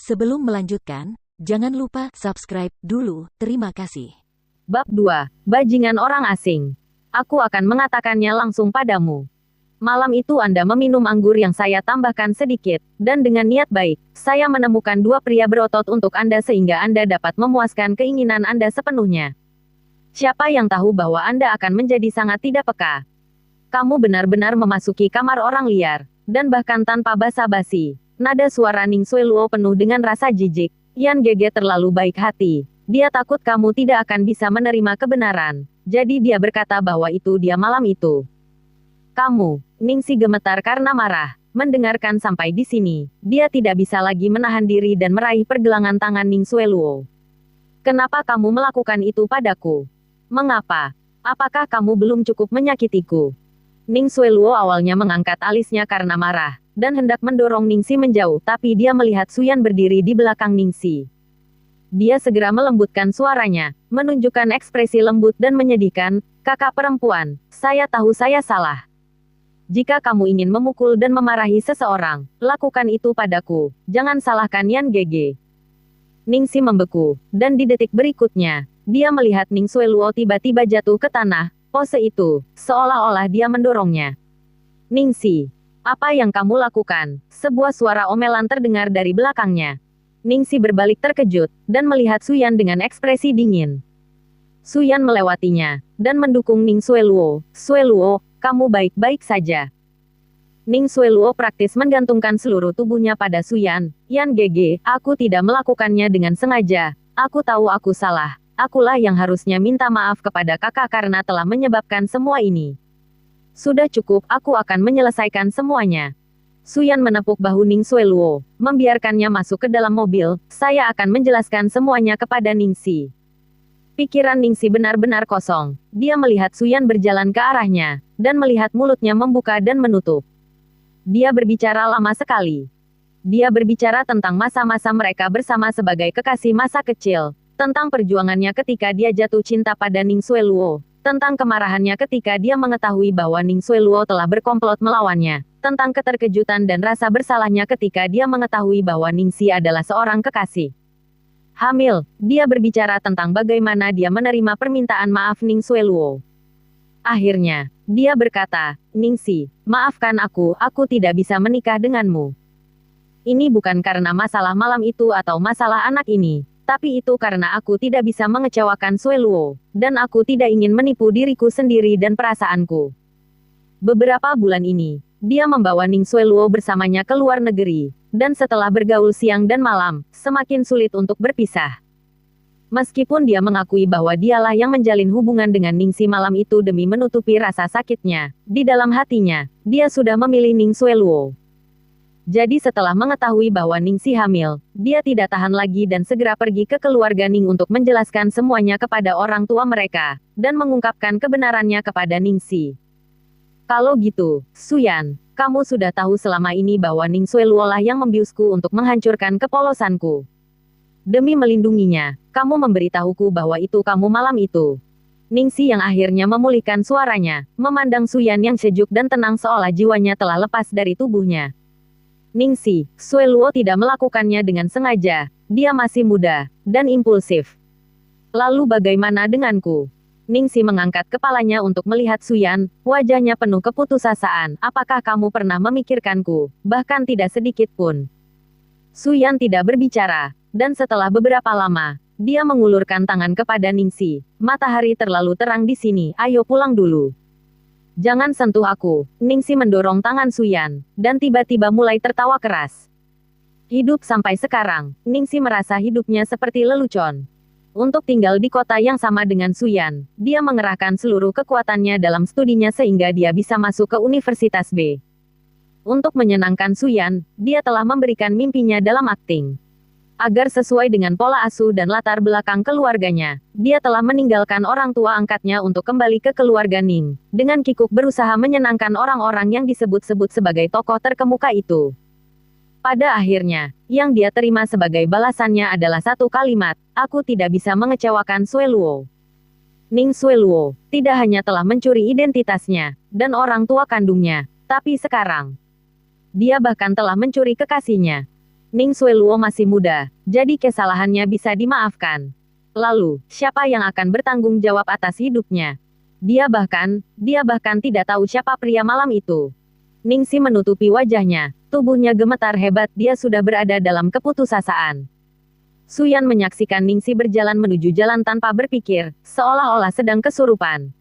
Sebelum melanjutkan, jangan lupa subscribe dulu. Terima kasih. Bab 2. Bajingan orang asing. Aku akan mengatakannya langsung padamu. Malam itu Anda meminum anggur yang saya tambahkan sedikit, dan dengan niat baik, saya menemukan dua pria berotot untuk Anda sehingga Anda dapat memuaskan keinginan Anda sepenuhnya. Siapa yang tahu bahwa Anda akan menjadi sangat tidak peka? Kamu benar-benar memasuki kamar orang liar, dan bahkan tanpa basa-basi. Nada suara Ning Xueluo penuh dengan rasa jijik. Yan Gege terlalu baik hati. Dia takut kamu tidak akan bisa menerima kebenaran. Jadi dia berkata bahwa itu dia malam itu. Kamu, Ningsi gemetar karena marah. Mendengarkan sampai di sini, dia tidak bisa lagi menahan diri dan meraih pergelangan tangan Ning Xueluo. Kenapa kamu melakukan itu padaku? Mengapa? Apakah kamu belum cukup menyakitiku? Ning Xueluo awalnya mengangkat alisnya karena marah, dan hendak mendorong Ningsi menjauh, tapi dia melihat Suyan berdiri di belakang Ningsi. Dia segera melembutkan suaranya, menunjukkan ekspresi lembut dan menyedihkan, "Kakak perempuan, saya tahu saya salah. Jika kamu ingin memukul dan memarahi seseorang, lakukan itu padaku, jangan salahkan Yan Gege." Ningsi membeku, dan di detik berikutnya, dia melihat Ning Xueluo tiba-tiba jatuh ke tanah, pose itu, seolah-olah dia mendorongnya. "Ningsi, apa yang kamu lakukan?" Sebuah suara omelan terdengar dari belakangnya. Ningsi berbalik terkejut, dan melihat Suyan dengan ekspresi dingin. Suyan melewatinya, dan mendukung Ning Xueluo. "Xueluo, kamu baik-baik saja?" Ning Xueluo praktis menggantungkan seluruh tubuhnya pada Suyan. "Yan Gege, aku tidak melakukannya dengan sengaja. Aku tahu aku salah. Akulah yang harusnya minta maaf kepada kakak karena telah menyebabkan semua ini. Sudah cukup, aku akan menyelesaikan semuanya." Suyan menepuk bahu Ning Xueluo, membiarkannya masuk ke dalam mobil. "Saya akan menjelaskan semuanya kepada Ningsi." Pikiran Ningsi benar-benar kosong. Dia melihat Suyan berjalan ke arahnya, dan melihat mulutnya membuka dan menutup. Dia berbicara lama sekali. Dia berbicara tentang masa-masa mereka bersama sebagai kekasih masa kecil, tentang perjuangannya ketika dia jatuh cinta pada Ning Xueluo, tentang kemarahannya ketika dia mengetahui bahwa Ning Xueluo telah berkomplot melawannya, tentang keterkejutan dan rasa bersalahnya ketika dia mengetahui bahwa Ningsi adalah seorang kekasih. Hamil, dia berbicara tentang bagaimana dia menerima permintaan maaf Ning Xueluo. Akhirnya, dia berkata, "Ningsi, maafkan aku tidak bisa menikah denganmu. Ini bukan karena masalah malam itu atau masalah anak ini. Tapi itu karena aku tidak bisa mengecewakan Xueluo, dan aku tidak ingin menipu diriku sendiri dan perasaanku." Beberapa bulan ini, dia membawa Ning Xueluo bersamanya ke luar negeri, dan setelah bergaul siang dan malam, semakin sulit untuk berpisah. Meskipun dia mengakui bahwa dialah yang menjalin hubungan dengan Ningsi malam itu demi menutupi rasa sakitnya, di dalam hatinya, dia sudah memilih Ning Xueluo. Jadi setelah mengetahui bahwa Ningsi hamil, dia tidak tahan lagi dan segera pergi ke keluarga Ning untuk menjelaskan semuanya kepada orang tua mereka, dan mengungkapkan kebenarannya kepada Ningsi. "Kalau gitu, Suyan, kamu sudah tahu selama ini bahwa Ning Xueluo lah yang membiusku untuk menghancurkan kepolosanku. Demi melindunginya, kamu memberitahuku bahwa itu kamu malam itu." Ningsi yang akhirnya memulihkan suaranya, memandang Suyan yang sejuk dan tenang seolah jiwanya telah lepas dari tubuhnya. "Ningsi, Xueluo tidak melakukannya dengan sengaja. Dia masih muda, dan impulsif. Lalu bagaimana denganku?" Ningsi mengangkat kepalanya untuk melihat Suyan, wajahnya penuh keputusasaan. "Apakah kamu pernah memikirkanku, bahkan tidak sedikit pun?" Suyan tidak berbicara, dan setelah beberapa lama, dia mengulurkan tangan kepada Ningsi. "Matahari terlalu terang di sini, ayo pulang dulu." "Jangan sentuh aku." Ningsi mendorong tangan Suyan, dan tiba-tiba mulai tertawa keras. Hidup sampai sekarang, Ningsi merasa hidupnya seperti lelucon. Untuk tinggal di kota yang sama dengan Suyan, dia mengerahkan seluruh kekuatannya dalam studinya sehingga dia bisa masuk ke Universitas B. Untuk menyenangkan Suyan, dia telah memberikan mimpinya dalam akting. Agar sesuai dengan pola asuh dan latar belakang keluarganya, dia telah meninggalkan orang tua angkatnya untuk kembali ke keluarga Ning, dengan kikuk berusaha menyenangkan orang-orang yang disebut-sebut sebagai tokoh terkemuka itu. Pada akhirnya, yang dia terima sebagai balasannya adalah satu kalimat, "Aku tidak bisa mengecewakan Xueluo." Ning Xueluo tidak hanya telah mencuri identitasnya, dan orang tua kandungnya, tapi sekarang, dia bahkan telah mencuri kekasihnya. Ning Xueluo masih muda, jadi kesalahannya bisa dimaafkan. Lalu, siapa yang akan bertanggung jawab atas hidupnya? Dia bahkan tidak tahu siapa pria malam itu. Ningsi menutupi wajahnya, tubuhnya gemetar hebat, dia sudah berada dalam keputusasaan. Suyan menyaksikan Ningsi berjalan menuju jalan tanpa berpikir, seolah-olah sedang kesurupan.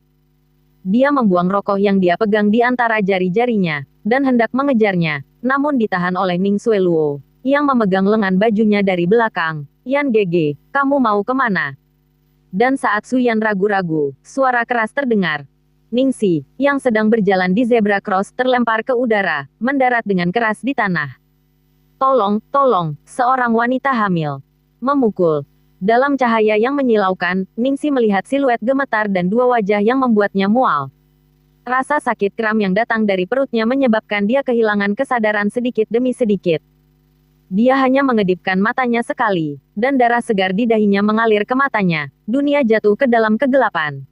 Dia membuang rokok yang dia pegang di antara jari-jarinya, dan hendak mengejarnya, namun ditahan oleh Ning Xueluo, yang memegang lengan bajunya dari belakang. Yan Gege, kamu mau kemana? Dan saat Suyan ragu-ragu, suara keras terdengar. Ningsi, yang sedang berjalan di zebra cross terlempar ke udara, mendarat dengan keras di tanah. Tolong, tolong, seorang wanita hamil. Memukul. Dalam cahaya yang menyilaukan, Ningsi melihat siluet gemetar dan dua wajah yang membuatnya mual. Rasa sakit kram yang datang dari perutnya menyebabkan dia kehilangan kesadaran sedikit demi sedikit. Dia hanya mengedipkan matanya sekali, dan darah segar di dahinya mengalir ke matanya. Dunia jatuh ke dalam kegelapan.